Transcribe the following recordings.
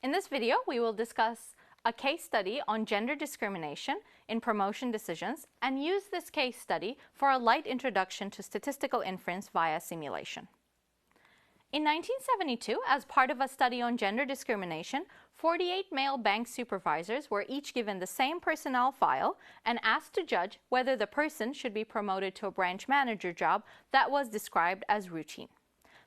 In this video, we will discuss a case study on gender discrimination in promotion decisions and use this case study for a light introduction to statistical inference via simulation. In 1972, as part of a study on gender discrimination, 48 male bank supervisors were each given the same personnel file and asked to judge whether the person should be promoted to a branch manager job that was described as routine.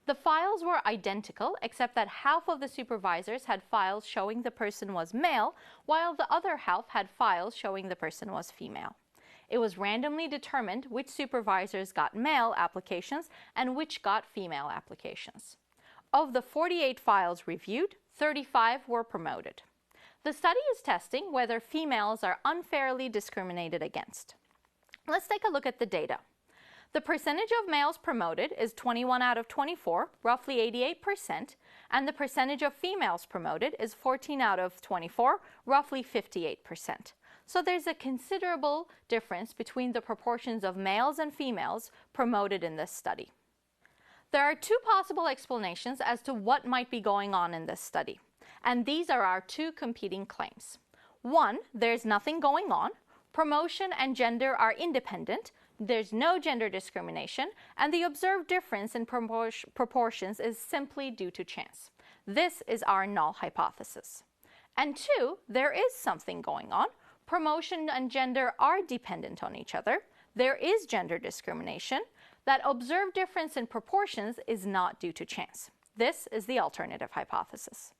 The files were identical, except that half of the supervisors had files showing the person was male, while the other half had files showing the person was female. It was randomly determined which supervisors got male applications and which got female applications. Of the 48 files reviewed, 35 were promoted. The study is testing whether females are unfairly discriminated against. Let's take a look at the data. The percentage of males promoted is 21 out of 24, roughly 88%, and the percentage of females promoted is 14 out of 24, roughly 58%. So there's a considerable difference between the proportions of males and females promoted in this study. There are two possible explanations as to what might be going on in this study, and these are our two competing claims. One, there's nothing going on. Promotion and gender are independent. There's no gender discrimination, and the observed difference in proportions is simply due to chance. This is our null hypothesis. And two, there is something going on. Promotion and gender are dependent on each other. There is gender discrimination. That observed difference in proportions is not due to chance. This is the alternative hypothesis.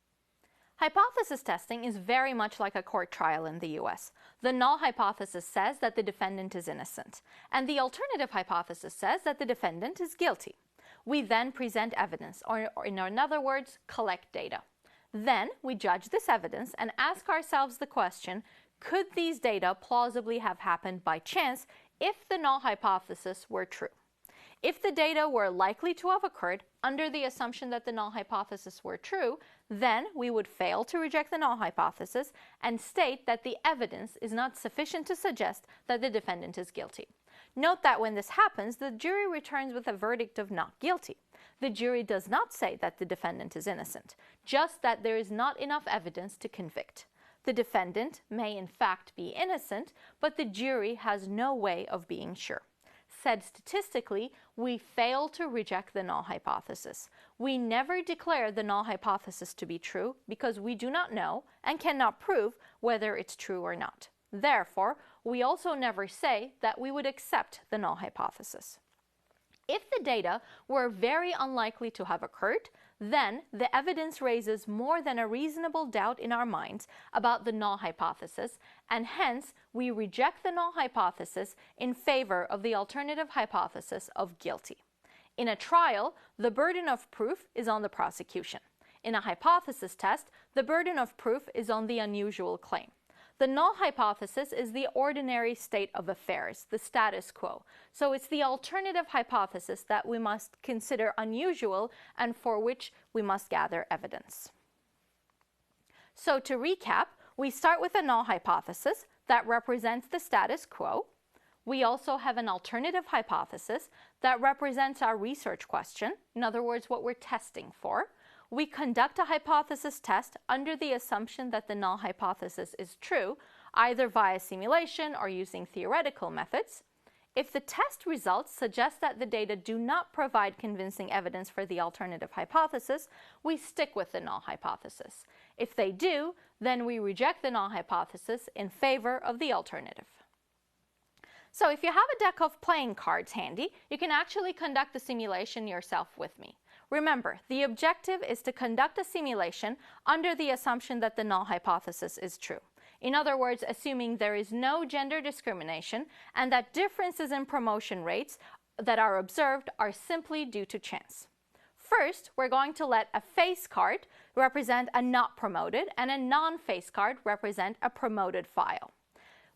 Hypothesis testing is very much like a court trial in the US. The null hypothesis says that the defendant is innocent, and the alternative hypothesis says that the defendant is guilty. We then present evidence, or in other words, collect data. Then we judge this evidence and ask ourselves the question, could these data plausibly have happened by chance if the null hypothesis were true? If the data were likely to have occurred under the assumption that the null hypothesis were true, then we would fail to reject the null hypothesis and state that the evidence is not sufficient to suggest that the defendant is guilty. Note that when this happens, the jury returns with a verdict of not guilty. The jury does not say that the defendant is innocent, just that there is not enough evidence to convict. The defendant may in fact be innocent, but the jury has no way of being sure. Said statistically, we fail to reject the null hypothesis. We never declare the null hypothesis to be true because we do not know and cannot prove whether it's true or not. Therefore, we also never say that we would accept the null hypothesis. If the data were very unlikely to have occurred, then the evidence raises more than a reasonable doubt in our minds about the null hypothesis, and hence we reject the null hypothesis in favor of the alternative hypothesis of guilty. In a trial, the burden of proof is on the prosecution. In a hypothesis test, the burden of proof is on the unusual claim. The null hypothesis is the ordinary state of affairs, the status quo. So it's the alternative hypothesis that we must consider unusual and for which we must gather evidence. So to recap, we start with a null hypothesis that represents the status quo. We also have an alternative hypothesis that represents our research question, in other words, what we're testing for. We conduct a hypothesis test under the assumption that the null hypothesis is true, either via simulation or using theoretical methods. If the test results suggest that the data do not provide convincing evidence for the alternative hypothesis, we stick with the null hypothesis. If they do, then we reject the null hypothesis in favor of the alternative. So if you have a deck of playing cards handy, you can actually conduct the simulation yourself with me. Remember, the objective is to conduct a simulation under the assumption that the null hypothesis is true. In other words, assuming there is no gender discrimination and that differences in promotion rates that are observed are simply due to chance. First, we're going to let a face card represent a not promoted and a non-face card represent a promoted file.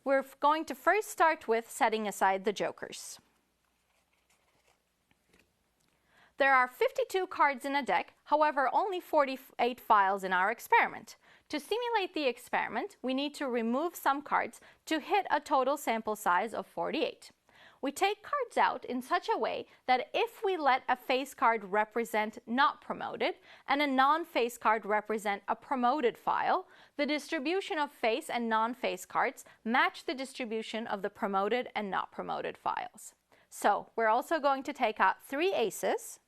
We're going to first start with setting aside the jokers. There are 52 cards in a deck, however, only 48 files in our experiment. To simulate the experiment, we need to remove some cards to hit a total sample size of 48. we take cards out in such a way that if we let a face card represent not promoted and a non-face card represent a promoted file, the distribution of face and non-face cards match the distribution of the promoted and not promoted files. So we're also going to take out 3 aces.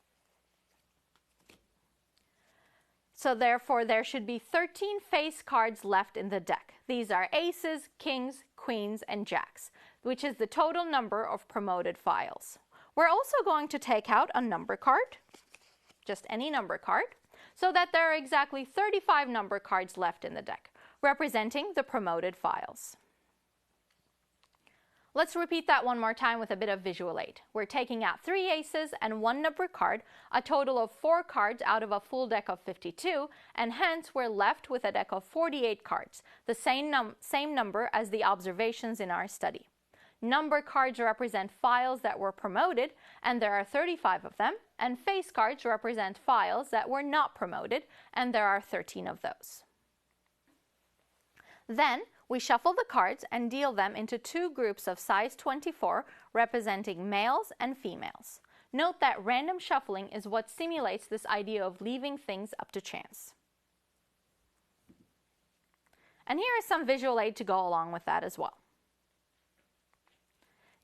So therefore, there should be 13 face cards left in the deck. These are aces, kings, queens, and jacks, which is the total number of promoted files. We're also going to take out a number card, just any number card, so that there are exactly 35 number cards left in the deck, representing the promoted files. Let's repeat that one more time with a bit of visual aid. We're taking out 3 aces and 1 number card, a total of 4 cards out of a full deck of 52, and hence we're left with a deck of 48 cards, the same number as the observations in our study. Number cards represent files that were promoted, and there are 35 of them, and face cards represent files that were not promoted, and there are 13 of those. Then, we shuffle the cards and deal them into 2 groups of size 24 representing males and females. Note that random shuffling is what simulates this idea of leaving things up to chance. And here is some visual aid to go along with that as well.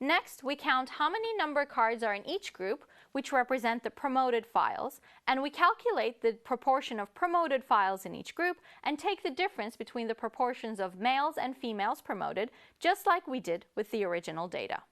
Next, we count how many number cards are in each group, which represent the promoted files, and we calculate the proportion of promoted files in each group and take the difference between the proportions of males and females promoted, just like we did with the original data.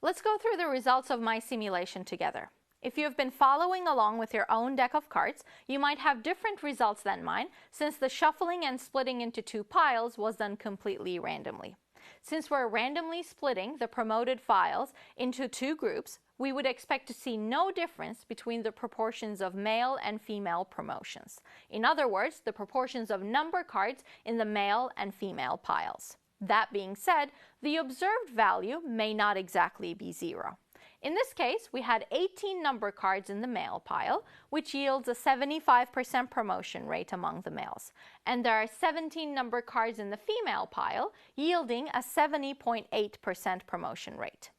Let's go through the results of my simulation together. If you have been following along with your own deck of cards, you might have different results than mine, since the shuffling and splitting into 2 piles was done completely randomly. Since we're randomly splitting the promoted files into 2 groups, we would expect to see no difference between the proportions of male and female promotions. In other words, the proportions of number cards in the male and female piles. That being said, the observed value may not exactly be 0. In this case, we had 18 number cards in the male pile, which yields a 75% promotion rate among the males. And there are 17 number cards in the female pile, yielding a 70.8% promotion rate.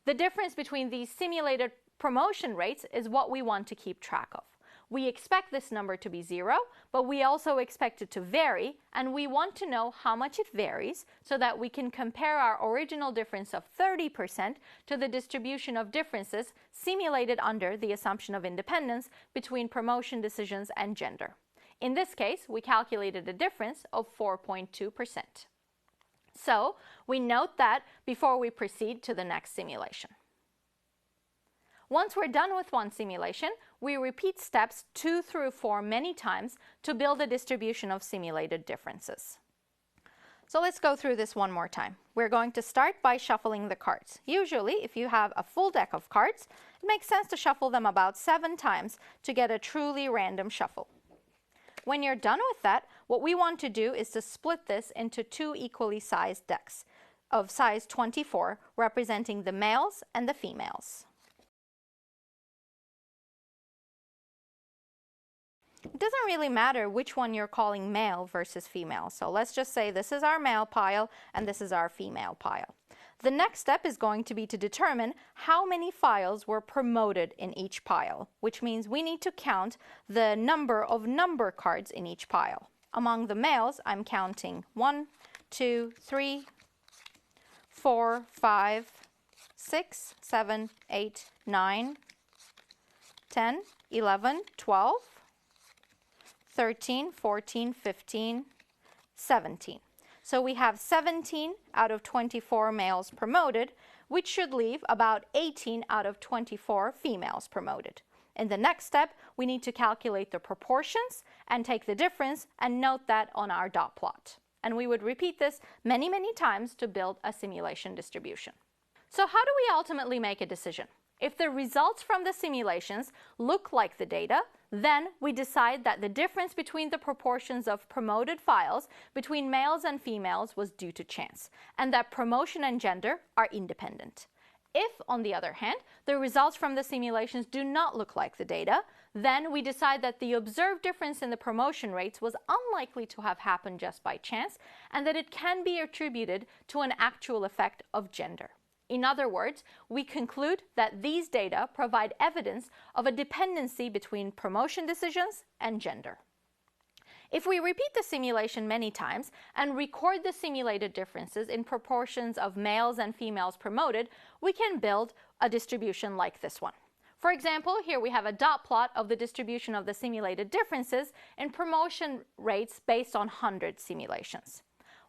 The difference between these simulated promotion rates is what we want to keep track of. We expect this number to be 0, but we also expect it to vary, and we want to know how much it varies so that we can compare our original difference of 30% to the distribution of differences simulated under the assumption of independence between promotion decisions and gender. In this case, we calculated a difference of 4.2%. So, we note that before we proceed to the next simulation. Once we're done with one simulation, we repeat steps 2 through 4 many times to build a distribution of simulated differences. So let's go through this one more time. We're going to start by shuffling the cards. Usually, if you have a full deck of cards, it makes sense to shuffle them about 7 times to get a truly random shuffle. When you're done with that, what we want to do is to split this into 2 equally sized decks of size 24, representing the males and the females. It doesn't really matter which one you're calling male versus female. So let's just say this is our male pile and this is our female pile. The next step is going to be to determine how many files were promoted in each pile, which means we need to count the number of number cards in each pile. Among the males, I'm counting 1, 2, 3, 4, 5, 6, 7, 8, 9, 10, 11, 12, 13, 14, 15, 17. So we have 17 out of 24 males promoted, which should leave about 18 out of 24 females promoted. In the next step, we need to calculate the proportions and take the difference and note that on our dot plot. And we would repeat this many, many times to build a simulation distribution. So how do we ultimately make a decision? If the results from the simulations look like the data, then we decide that the difference between the proportions of promoted files between males and females was due to chance, and that promotion and gender are independent. If, on the other hand, the results from the simulations do not look like the data, then we decide that the observed difference in the promotion rates was unlikely to have happened just by chance, and that it can be attributed to an actual effect of gender. In other words, we conclude that these data provide evidence of a dependency between promotion decisions and gender. If we repeat the simulation many times and record the simulated differences in proportions of males and females promoted, we can build a distribution like this one. For example, here we have a dot plot of the distribution of the simulated differences in promotion rates based on 100 simulations.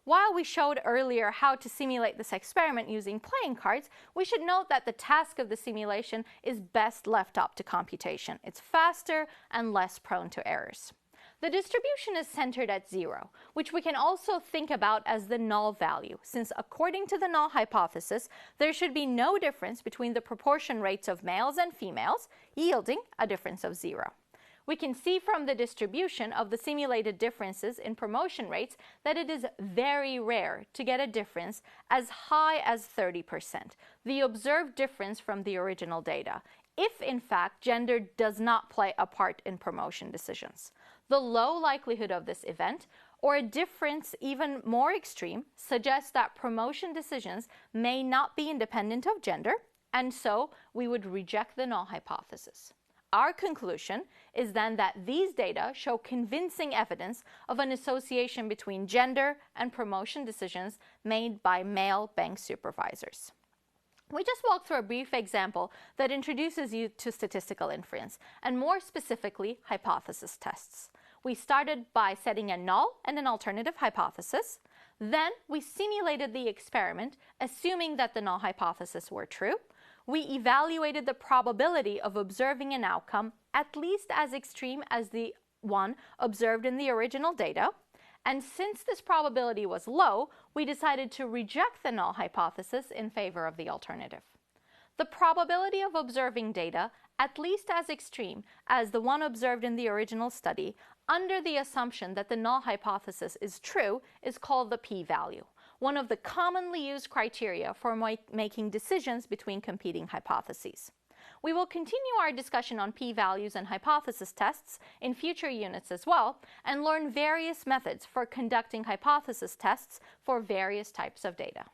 While we showed earlier how to simulate this experiment using playing cards, we should note that the task of the simulation is best left up to computation. It's faster and less prone to errors. The distribution is centered at 0, which we can also think about as the null value, since according to the null hypothesis, there should be no difference between the proportion rates of males and females, yielding a difference of 0. We can see from the distribution of the simulated differences in promotion rates that it is very rare to get a difference as high as 30%, the observed difference from the original data, if in fact gender does not play a part in promotion decisions. The low likelihood of this event, or a difference even more extreme, suggests that promotion decisions may not be independent of gender, and so we would reject the null hypothesis. Our conclusion is then that these data show convincing evidence of an association between gender and promotion decisions made by male bank supervisors. We just walked through a brief example that introduces you to statistical inference, and more specifically, hypothesis tests. We started by setting a null and an alternative hypothesis. Then we simulated the experiment, assuming that the null hypothesis were true. We evaluated the probability of observing an outcome at least as extreme as the one observed in the original data. And since this probability was low, we decided to reject the null hypothesis in favor of the alternative. The probability of observing data at least as extreme as the one observed in the original study, under the assumption that the null hypothesis is true, is called the p-value, one of the commonly used criteria for making decisions between competing hypotheses. We will continue our discussion on p-values and hypothesis tests in future units as well, and learn various methods for conducting hypothesis tests for various types of data.